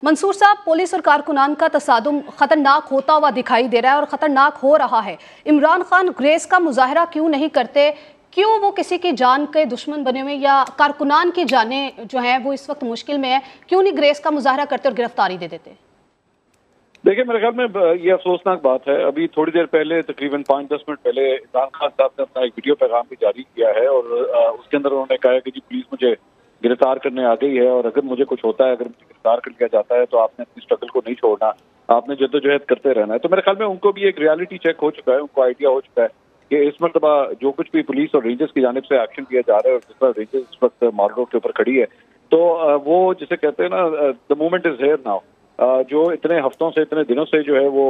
मंसूर साहब, पुलिस और कारकुनान का तसादुम खतरनाक होता हुआ दिखाई दे रहा है और खतरनाक हो रहा है। इमरान खान ग्रेस का मुजाहरा क्यों नहीं करते? क्यों वो किसी की जान के दुश्मन बने हुए, या कारकुनान की जानें जो हैं वो इस वक्त मुश्किल में है, क्यों नहीं ग्रेस का मुजाहरा करते और गिरफ्तारी दे देते? देखिए, मेरे ख्याल में ये अफसोसनाक बात है। अभी थोड़ी देर पहले, तकरीबन 5-10 मिनट पहले, इमरान खान साहब ने अपना एक वीडियो पैगाम भी जारी किया है और उसके अंदर उन्होंने कहा है कि जी पुलिस मुझे गिरफ्तार करने आ गई है और अगर मुझे कुछ होता है, अगर मुझे गिरफ्तार कर लिया जाता है तो आपने अपनी स्ट्रगल को नहीं छोड़ना, आपने जद्दोजहद करते रहना है। तो मेरे ख्याल में उनको भी एक रियलिटी चेक हो चुका है, उनको आइडिया हो चुका है कि इस मरतबा जो कुछ भी पुलिस और रेंजर्स की जानिब से एक्शन किया जा रहा है और जिस तरह रेंजर्स इस वक्त माल रोड के ऊपर खड़ी है, तो वो जिसे कहते हैं ना, the moment is here now. जो इतने हफ्तों से, इतने दिनों से जो है वो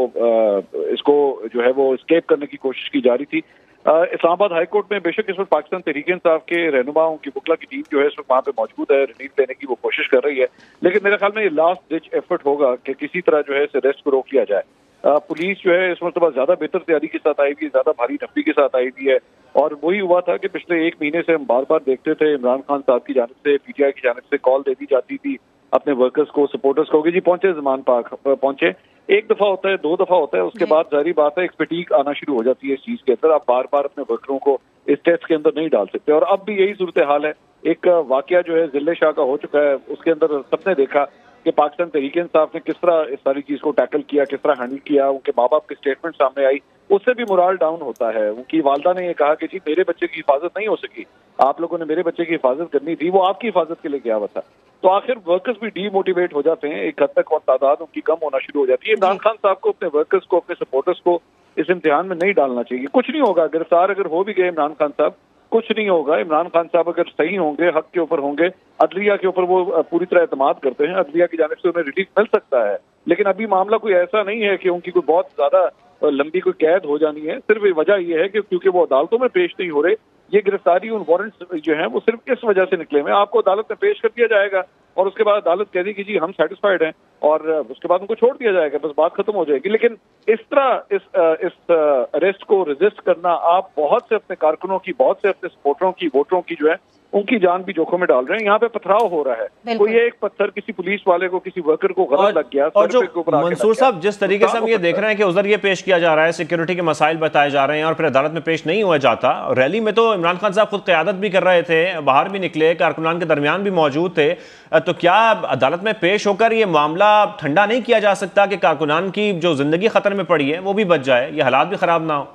इसको जो है वो एस्केप करने की कोशिश की जा रही थी। इस्लामाबाद हाई कोर्ट में बेशक इस वक्त पाकिस्तान तहरीक-ए-इंसाफ के रहनुमाओं की बुकला की टीम जो है इस वक्त वहाँ पे मौजूद है, रिलीफ देने की वो कोशिश कर रही है, लेकिन मेरे ख्याल में ये लास्ट डिच एफर्ट होगा कि किसी तरह जो है इस अरेस्ट को रोक लिया जाए। पुलिस जो है इस मरतबा ज्यादा बेहतर तैयारी के साथ आई हुई है, ज्यादा भारी नफरी के साथ आई हुई है, और वही हुआ था कि पिछले एक महीने से हम बार बार देखते थे इमरान खान साहब की जानिब से, पीटीआई की जानिब से कॉल दे दी जाती थी अपने वर्कर्स को, सपोर्टर्स को कि जी पहुंचे, ज़मान पाक पहुंचे। एक दफा होता है, दो दफा होता है, उसके बाद जारी बात है एक फटीग आना शुरू हो जाती है इस चीज के अंदर। आप बार बार अपने वर्करों को इस टेस्ट के अंदर नहीं डाल सकते, और अब भी यही सूरत हाल है। एक वाकया जो है जिले शाह का हो चुका है, उसके अंदर सबने देखा कि पाकिस्तान तहरीक-ए-इंसाफ ने किस तरह इस सारी चीज को टैकल किया, किस तरह हैंडल किया। उनके माँ बाप की स्टेटमेंट सामने आई, उससे भी मोराल डाउन होता है। उनकी वालदा ने ये कहा कि जी मेरे बच्चे की हिफाजत नहीं हो सकी, आप लोगों ने मेरे बच्चे की हिफाजत करनी थी, वो आपकी हिफाजत के लिए गया हुआ था। तो आखिर वर्कर्स भी डीमोटिवेट हो जाते हैं एक हद तक, और तादाद उनकी कम होना शुरू हो जाती है। इमरान खान साहब को, अपने वर्कर्स को, अपने सपोर्टर्स को इस इम्तिहान में नहीं डालना चाहिए। कुछ नहीं होगा, गिरफ्तार अगर हो भी गए इमरान खान साहब, कुछ नहीं होगा। इमरान खान साहब अगर सही होंगे, हक के ऊपर होंगे, अदलिया के ऊपर वो पूरी तरह एतमाद करते हैं, अदलिया की जानिब से उन्हें रिलीफ मिल सकता है। लेकिन अभी मामला कोई ऐसा नहीं है कि उनकी कोई बहुत ज्यादा लंबी कोई कैद हो जानी है। सिर्फ वजह यह है कि क्योंकि वो अदालतों में पेश नहीं हो रहे, ये गिरफ्तारी उन वारंट्स जो है वो सिर्फ इस वजह से निकले हुए। आपको अदालत में पेश कर दिया जाएगा और उसके बाद अदालत कह दी कि जी हम सेटिस्फाइड हैं, और उसके बाद उनको छोड़ दिया जाएगा, बस बात खत्म हो जाएगी। लेकिन इस तरह इस अरेस्ट को रेजिस्ट करना, आप बहुत से अपने कारकुनों की, बहुत से अपने सपोर्टरों की, वोटरों की जो है उनकी जान भी जोखों में डाल रहे हैं। यहाँ पे पथराव हो रहा है, कोई एक पत्थर किसी पुलिस वाले को, किसी वर्कर को गलत लग गया, और जो मंसूर साहब जिस तरीके से हम ये देख रहे हैं कि उधर ये पेश किया जा रहा है, सिक्योरिटी के मसाइल बताए जा रहे हैं और फिर अदालत में पेश नहीं हुआ जाता। रैली में तो इमरान खान साहब खुद क़यादत भी कर रहे थे, बाहर भी निकले, कारकुनान के दरमियान भी मौजूद थे, तो क्या अदालत में पेश होकर ये मामला ठंडा नहीं किया जा सकता कि कारकुनान की जो जिंदगी खतरे में पड़ी है वो भी बच जाए, ये हालात भी खराब ना हो?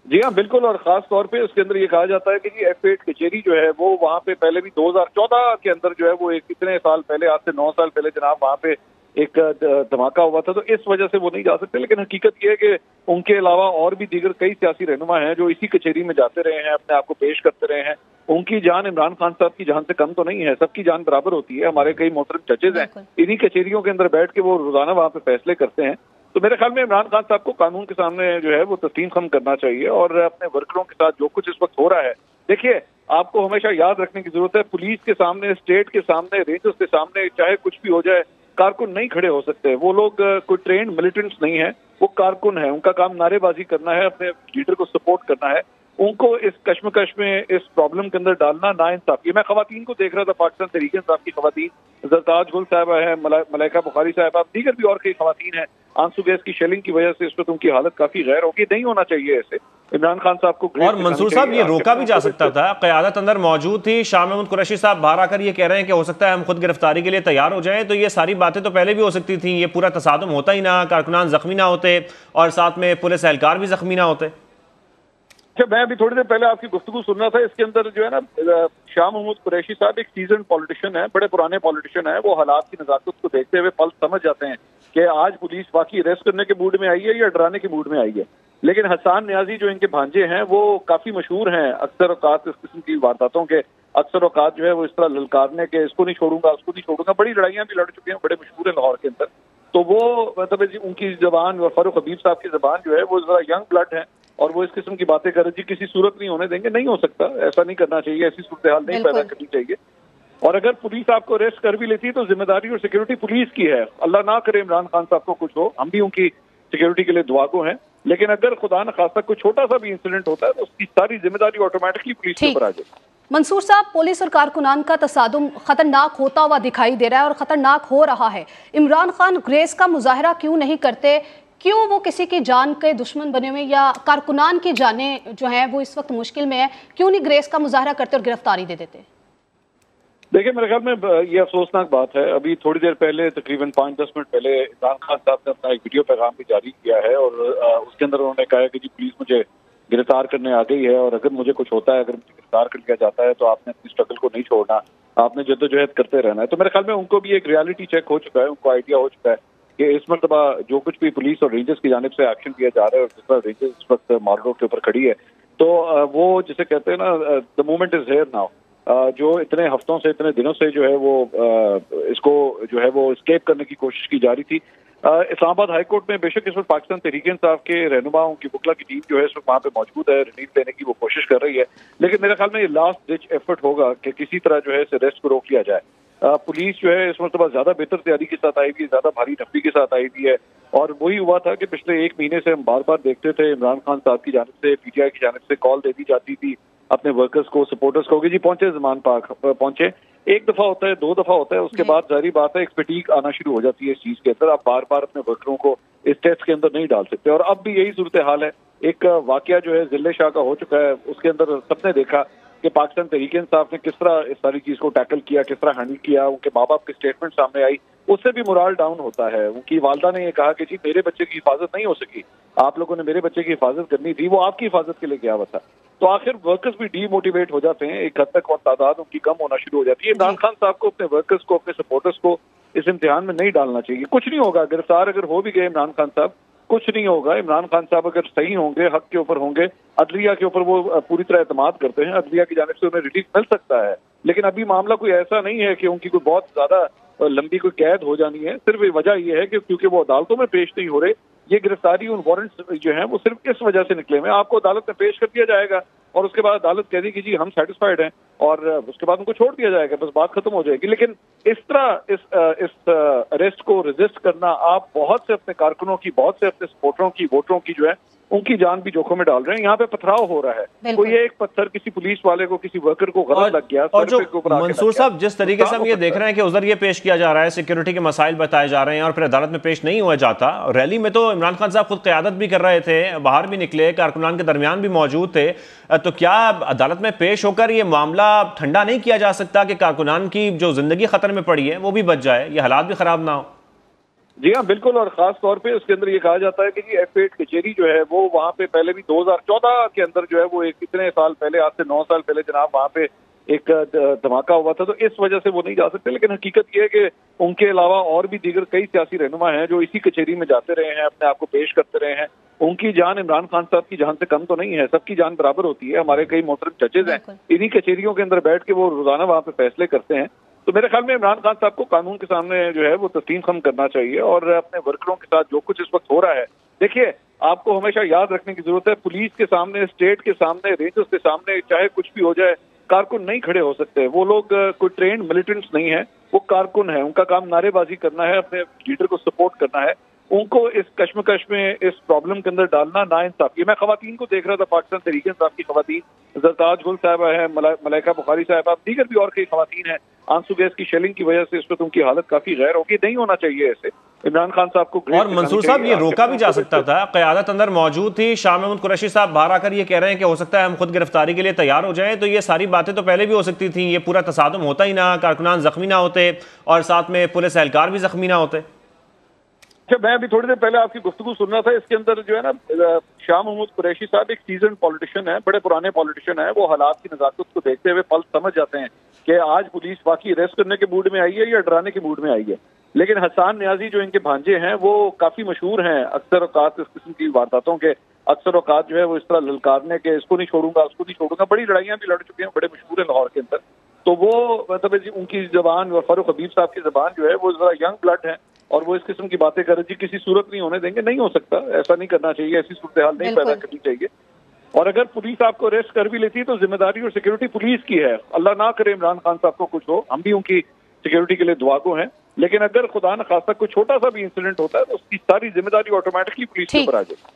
जी हाँ, बिल्कुल। और खास तौर पे उसके अंदर ये कहा जाता है कि जी F8 कचेरी जो है वो वहाँ पे पहले भी 2014 के अंदर जो है वो एक कितने साल पहले, आज से 9 साल पहले जनाब, वहाँ पे एक धमाका हुआ था, तो इस वजह से वो नहीं जा सकते। लेकिन हकीकत ये है कि उनके अलावा और भी दीगर कई सियासी रहनुमा हैं जो इसी कचेरी में जाते रहे हैं, अपने आप को पेश करते रहे हैं। उनकी जान इमरान खान साहब की जान से कम तो नहीं है, सबकी जान बराबर होती है। हमारे कई मोहतरम जजेज हैं, इन्हीं कचेरियों के अंदर बैठ के वो रोजाना वहाँ पे फैसले करते हैं। तो मेरे ख्याल में इमरान खान साहब को कानून के सामने जो है वो तस्लीम खम करना चाहिए, और अपने वर्करों के साथ जो कुछ इस वक्त हो रहा है, देखिए आपको हमेशा याद रखने की जरूरत है, पुलिस के सामने, स्टेट के सामने, रेंजर्स के सामने चाहे कुछ भी हो जाए, कारकुन नहीं खड़े हो सकते। वो लोग कोई ट्रेंड मिलिटेंट्स नहीं है, वो कारकुन है। उनका काम नारेबाजी करना है, अपने लीडर को सपोर्ट करना है। उनको इस कश्मकश में, इस प्रॉब्लम के अंदर डालना नाइंसाफी। मैं खवातीन को देख रहा था, पाकिस्तान तहरीक-ए-इंसाफ की खवातीन, जरताज गुल साहबा है, मलाइका बुखारी साहबा, दीगर भी और कई खवातीन हैं। आंसू गैस की शेलिंग की वजह से इस पर उनकी हालत काफी गैर होगी। नहीं होना चाहिए ऐसे। इमरान खान साहब को और मंसूर साहब ये रोका भी जा सकता था, क़यादत अंदर मौजूद थी, शाह महमूद कुरैशी साहब बाहर आकर ये कह रहे हैं कि हो सकता है हम खुद गिरफ्तारी के लिए तैयार हो जाएं, तो ये सारी बातें तो पहले भी हो सकती थी। ये पूरा तसादुम होता ही ना, कारकुनान जख्मी ना होते और साथ में पुलिस एहलकार भी जख्मी ना होते। अच्छा, मैं अभी थोड़ी देर पहले आपकी गुफ्तगू सुन रहा था, इसके अंदर जो है ना, शाह महमूद कुरैशी साहब एक सीजन पॉलिटिशियन है, बड़े पुराने पॉलिटिशियन है। वो हालात की नज़ाकत को देखते हुए पल समझ जाते हैं कि आज पुलिस वाकई अरेस्ट करने के मूड में आई है या डराने के मूड में आई है। लेकिन हसन न्याजी जो इनके भांजे हैं वो काफी मशहूर हैं अक्सर औकात इस किस्म की वारदातों के, अक्सर औकात जो है वो इस तरह ललकारने के, इसको नहीं छोड़ूंगा, उसको नहीं छोड़ूंगा। बड़ी लड़ाइयां भी लड़ चुके हैं, बड़े मशहूर है लाहौर के अंदर। तो वो मतलब उनकी जबान और फारूक हबीब साहब की जबान जो है वो जरा यंग ब्लड है, और वो इस किस्म की बातें कर रही थी, किसी सूरत नहीं होने देंगे। नहीं हो सकता, ऐसा नहीं करना चाहिए, ऐसी सूरत हाल नहीं पैदा करनी चाहिए। और अगर पुलिस आपको अरेस्ट कर भी लेती है तो जिम्मेदारी और सिक्योरिटी पुलिस की है। अल्लाह ना करे इमरान खान साहब को कुछ हो, हम भी उनकी सिक्योरिटी के लिए दुआगो हैं। लेकिन अगर खुदा न खास्ता कोई छोटा सा भी इंसिडेंट होता है तो उसकी सारी जिम्मेदारी ऑटोमेटिकली पुलिस के ऊपर आ जाए। मंसूर साहब, पुलिस और कारकुनान का तसादुम खतरनाक होता हुआ दिखाई दे रहा है और खतरनाक हो रहा है। इमरान खान ग्रेस का मुजाहरा क्यों नहीं करते? क्यों वो किसी की जान के दुश्मन बने हुए, या कारकुनान की जानें जो हैं वो इस वक्त मुश्किल में है, क्यों नहीं ग्रेस का मुजाहरा करते और गिरफ्तारी दे देते? देखिए, मेरे ख्याल में ये अफसोसनाक बात है। अभी थोड़ी देर पहले, तकरीबन 5-10 मिनट पहले, इमरान खान साहब ने अपना एक वीडियो पैगाम भी जारी किया है और उसके अंदर उन्होंने कहा है कि जी पुलिस मुझे गिरफ्तार करने आ गई है और अगर मुझे कुछ होता है, अगर मुझे गिरफ्तार कर लिया जाता है तो आपने अपनी स्ट्रगल को नहीं छोड़ना, आपने जद्दोजहद करते रहना है। तो मेरे ख्याल में उनको भी एक रियलिटी चेक हो चुका है, उनको आइडिया हो चुका है कि इस मरतबा जो कुछ भी पुलिस और रेंजर्स की जानिब से एक्शन किया जा रहा है और जिस तरह रेंजर्स इस वक्त मॉल रोड के ऊपर खड़ी है, तो वो जिसे कहते हैं ना, the moment is here now. जो इतने हफ्तों से, इतने दिनों से जो है वो इसको जो है वो एस्केप करने की कोशिश की जा रही थी। इस्लामाबाद हाई कोर्ट में बेशक इस वक्त पाकिस्तान तहरीक-ए-इंसाफ के रहनुमा, उनकी बुकला की टीम जो है इस वक्त वहाँ पे मौजूद है, रिलीफ देने की वो कोशिश कर रही है, लेकिन मेरे ख्याल में ये लास्ट डिच एफर्ट होगा कि किसी तरह जो है इस अरेस्ट को रोक लिया जाए। पुलिस जो है इस मरतबा ज्यादा बेहतर तैयारी के साथ आई हुई है, ज्यादा भारी नफरी के साथ आई हुई है, और वही हुआ था कि पिछले एक महीने से हम बार बार देखते थे इमरान खान साहब की जानिब से, पीटीआई की जानिब से कॉल दे दी जाती थी अपने वर्कर्स को, सपोर्टर्स को कि जी पहुंचे, ज़मान पाक पहुंचे। एक दफा होता है, दो दफा होता है, उसके बाद जारी बात है एक फटीग आना शुरू हो जाती है इस चीज के अंदर। आप बार बार अपने वर्करों को इस टेस्ट के अंदर नहीं डाल सकते, और अब भी यही सूरत हाल है। एक वाकया जो है जिले शाह का हो चुका है, उसके अंदर सबने देखा कि पाकिस्तान तहरीक-ए-इंसाफ ने किस तरह इस सारी चीज को टैकल किया, किस तरह हैंडल किया। उनके माँ बाप की स्टेटमेंट सामने आई, उससे भी मोराल डाउन होता है। उनकी वालदा ने ये कहा कि जी मेरे बच्चे की हिफाजत नहीं हो सकी, आप लोगों ने मेरे बच्चे की हिफाजत करनी थी, वो आपकी हिफाजत के लिए गया हुआ था। तो आखिर वर्कर्स भी डीमोटिवेट हो जाते हैं एक हद तक, और तादाद उनकी कम होना शुरू हो जाती है। इमरान खान साहब को, अपने वर्कर्स को, अपने सपोर्टर्स को इस इम्तिहान में नहीं डालना चाहिए। कुछ नहीं होगा, गिरफ्तार अगर हो भी गए इमरान खान साहब, कुछ नहीं होगा। इमरान खान साहब अगर सही होंगे, हक के ऊपर होंगे, अदलिया के ऊपर वो पूरी तरह एतमाद करते हैं, अदलिया की जानिब से उन्हें रिलीफ मिल सकता है। लेकिन अभी मामला कोई ऐसा नहीं है कि उनकी कोई बहुत ज्यादा लंबी कोई कैद हो जानी है। सिर्फ वजह यह है कि क्योंकि वो अदालतों में पेश नहीं हो रहे, ये गिरफ्तारी उन वारंट्स जो हैं वो सिर्फ इस वजह से निकले हुए। आपको अदालत में पेश कर दिया जाएगा और उसके बाद अदालत कह दी कि जी हम सेटिस्फाइड हैं, और उसके बाद उनको छोड़ दिया जाएगा, बस बात खत्म हो जाएगी। लेकिन इस तरह इस अरेस्ट को रेजिस्ट करना, आप बहुत से अपने कारकुनों की, बहुत से अपने सपोर्टरों की, वोटरों की जो है उनकी जान भी जोखिम में डाल रहे हैं। यहाँ पे पथराव हो रहा है, कोई एक पत्थर किसी पुलिस वाले को, किसी वर्कर को गलत लग गया। और जो मंसूर साहब, जिस तरीके से हम ये देख रहे हैं कि उधर ये पेश किया जा रहा है, सिक्योरिटी के मसाइल बताए जा रहे हैं और फिर अदालत में पेश नहीं हुआ जाता। रैली में तो इमरान खान साहब खुद क़यादत भी कर रहे थे, बाहर भी निकले, कारकुनान के दरमियान भी मौजूद थे, तो क्या अदालत में पेश होकर ये मामला ठंडा नहीं किया जा सकता कि कारकुनान की जो जिंदगी खतरे में पड़ी है वो भी बच जाए, ये हालात भी खराब ना हो? जी हाँ, बिल्कुल। और खास तौर पे उसके अंदर ये कहा जाता है कि जी F8 कचेरी जो है वो वहाँ पे पहले भी 2014 के अंदर जो है वो एक कितने साल पहले, आज से 9 साल पहले जनाब वहाँ पे एक धमाका हुआ था, तो इस वजह से वो नहीं जा सकते। लेकिन हकीकत ये है कि उनके अलावा और भी दीगर कई सियासी रहनुमा हैं जो इसी कचेरी में जाते रहे हैं, अपने आप को पेश करते रहे हैं। उनकी जान इमरान खान साहब की जान से कम तो नहीं है, सबकी जान बराबर होती है। हमारे कई मोहतरम जजेज हैं, इन्हीं कचेरियों के अंदर बैठ के वो रोजाना वहाँ पे फैसले करते हैं। तो मेरे ख्याल में इमरान खान साहब को कानून के सामने जो है वो तस्लीम खम करना चाहिए, और अपने वर्करों के साथ जो कुछ इस वक्त हो रहा है, देखिए आपको हमेशा याद रखने की जरूरत है, पुलिस के सामने, स्टेट के सामने, रेंजर्स के सामने चाहे कुछ भी हो जाए, कारकुन नहीं खड़े हो सकते। वो लोग कोई ट्रेंड मिलिटेंट्स नहीं है, वो कारकुन है। उनका काम नारेबाजी करना है, अपने लीडर को सपोर्ट करना है। उनको इस कश्मकश में, इस प्रॉब्लम के अंदर डालना नाइंसाफी। मैं खवातीन को देख रहा था, पाकिस्तान तहरीक-ए-इंसाफ की खवातीन, जरताज गुल साहबा है, मलाइका बुखारी साहबा, दीगर भी और कई खवातीन हैं। आंसू गैस की शेलिंग की वजह से इस वक्त उनकी हालत काफी गैर होगी, नहीं होना चाहिए ऐसे। इमरान खान साहब को और मंसूर साहब, ये रोका भी जा सकता था, क़यादत अंदर मौजूद थी। शाह महमूद कुरैशी साहब बाहर आकर ये कह रहे हैं कि हो सकता है हम खुद गिरफ्तारी के लिए तैयार हो जाएं, तो ये सारी बातें तो पहले भी हो सकती थी, ये पूरा तसादुम होता ही ना, कारकुनान जख्मी ना होते और साथ में पुलिस एहलकार भी जख्मी ना होते। मैं अभी थोड़ी देर पहले आपकी गुफ्तगू सुन रहा था, इसके अंदर जो है ना, शाह महमूद कुरैशी साहब एक सीजन पॉलिटिशियन है, बड़े पुराने पॉलिटिशियन है। वो हालात की नज़ाकत को देखते हुए पल समझ जाते हैं कि आज पुलिस वाकई अरेस्ट करने के मूड में आई है या डराने के मूड में आई है। लेकिन हसन न्याजी जो इनके भांजे हैं वो काफी मशहूर हैं अक्सर औकात इस किस्म की वारदातों के, अक्सर औकात जो है वो इस तरह ललकारने के, इसको नहीं छोड़ूंगा, उसको नहीं छोड़ूंगा। बड़ी लड़ाइयां भी लड़ चुके हैं, बड़े मशहूर हैं लाहौर के अंदर। तो वो मतलब उनकी जबान, और फारूक हबीब साहब की जबान जो है वो जरा यंग ब्लड है, और वो इस किस्म की बातें कर रहे, किसी सूरत नहीं होने देंगे, नहीं हो सकता, ऐसा नहीं करना चाहिए, ऐसी सूरत हाल नहीं पैदा करनी चाहिए। और अगर पुलिस आपको अरेस्ट कर भी लेती है तो जिम्मेदारी और सिक्योरिटी पुलिस की है। अल्लाह ना करे इमरान खान साहब को कुछ हो, हम भी उनकी सिक्योरिटी के लिए दुआगो हैं। लेकिन अगर खुदा न खास्ता कोई छोटा सा भी इंसिडेंट होता है तो उसकी सारी जिम्मेदारी ऑटोमेटिकली पुलिस के ऊपर आ जाए।